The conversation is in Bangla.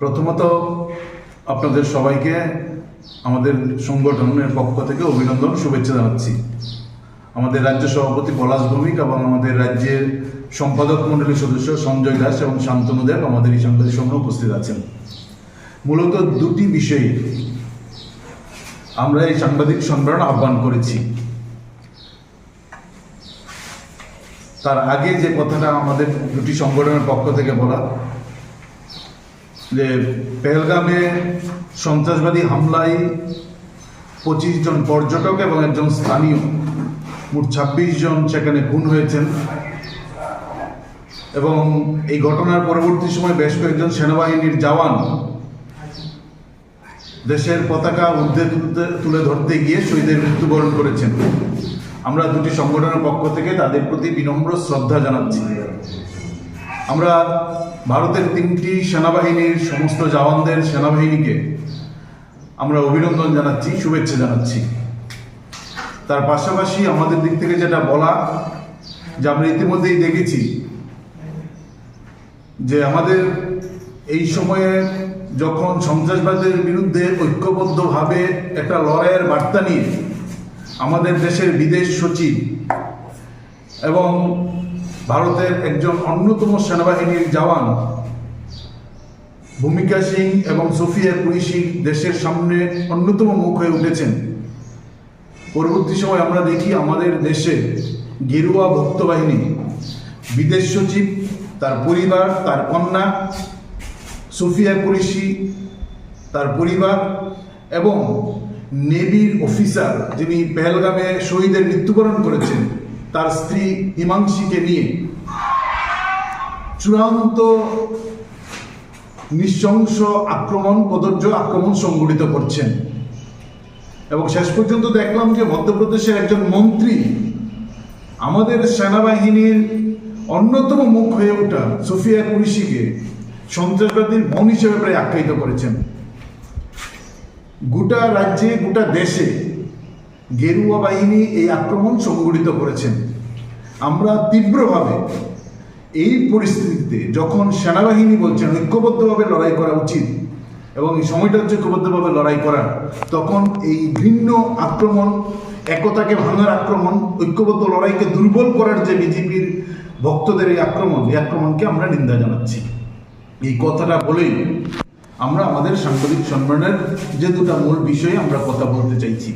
প্রথমত আপনাদের সবাইকে আমাদের সংগঠনের পক্ষ থেকে অভিনন্দন শুভেচ্ছা জানাচ্ছি। আমাদের রাজ্য সভাপতি পলাশ ভৌমিক এবং আমাদের রাজ্যের সম্পাদক মণ্ডলীর সদস্য সঞ্জয় দাস এবং শান্তনু দেব আমাদের এই সাংবাদিক সম্মেলনে উপস্থিত আছেন। মূলত দুটি বিষয়ে আমরা এই সাংবাদিক সম্মেলন আহ্বান করেছি। তার আগে যে কথাটা আমাদের দুটি সংগঠনের পক্ষ থেকে বলা, যে পেহেলগামে সন্ত্রাসবাদী হামলায় 25 জন পর্যটক এবং একজন স্থানীয় মোট 26 জন সেখানে খুন হয়েছেন এবং এই ঘটনার পরবর্তী সময় বেশ কয়েকজন সেনাবাহিনীর জওয়ান দেশের পতাকা ঊর্ধ্বে তুলে ধরতে গিয়ে শহীদের মৃত্যুবরণ করেছেন। আমরা দুটি সংগঠনের পক্ষ থেকে তাদের প্রতি বিনম্র শ্রদ্ধা জানাচ্ছি। আমরা ভারতের 3টি সেনাবাহিনীর সমস্ত জওয়ানদের সেনাবাহিনীকে আমরা অভিনন্দন জানাচ্ছি, শুভেচ্ছা জানাচ্ছি। তার পাশাপাশি আমাদের দিক থেকে যেটা বলা, যে আমরা ইতিমধ্যেই দেখেছি যে আমাদের এই সময়ে যখন সন্ত্রাসবাদের বিরুদ্ধে ঐক্যবদ্ধভাবে একটা লড়াইয়ের বার্তা নিয়ে আমাদের দেশের বিদেশ সচিব এবং ভারতের একজন অন্যতম সেনাবাহিনীর জওয়ান ভূমিকা সিং এবং সোফিয়া কুরেশি দেশের সামনে অন্যতম মুখ হয়ে উঠেছেন, পরবর্তী সময় আমরা দেখি আমাদের দেশে গেরুয়া ভক্ত বাহিনী, বিদেশ সচিব, তার পরিবার, তার কন্যা সোফিয়া কুরেশি, তার পরিবার এবং নেভির অফিসার যিনি পেহেলগামে শহীদের মৃত্যুবরণ করেছেন তার স্ত্রী হিমাংশীকে নিয়ে চূড়ান্ত নৃশংস কদর্য আক্রমণ সংঘটিত করছেন। এবং শেষ পর্যন্ত দেখলাম যে মধ্যপ্রদেশের একজন মন্ত্রী আমাদের সেনাবাহিনীর অন্যতম মুখ হয়ে ওঠা সোফিয়া কুরেশিকে সন্ত্রাসবাদীর বোন হিসেবে প্রায় আখ্যায়িত করেছেন। গোটা রাজ্যে, গোটা দেশে গেরুয়া বাহিনী এই আক্রমণ সংঘটিত করেছেন। আমরা তীব্রভাবে এই পরিস্থিতিতে, যখন সেনাবাহিনী বলছেন ঐক্যবদ্ধভাবে লড়াই করা উচিত এবং এই সময়টা হচ্ছে ঐক্যবদ্ধভাবে লড়াই করার, তখন এই ভিন্ন আক্রমণ, একতাকে ভাঙার আক্রমণ, ঐক্যবদ্ধ লড়াইকে দুর্বল করার যে বিজেপির ভক্তদের এই আক্রমণকে আমরা নিন্দা জানাচ্ছি। এই কথাটা বলেই আমরা আমাদের সাংবাদিক সম্মেলনের যে দুটা মূল বিষয়ে আমরা কথা বলতে চাইছি।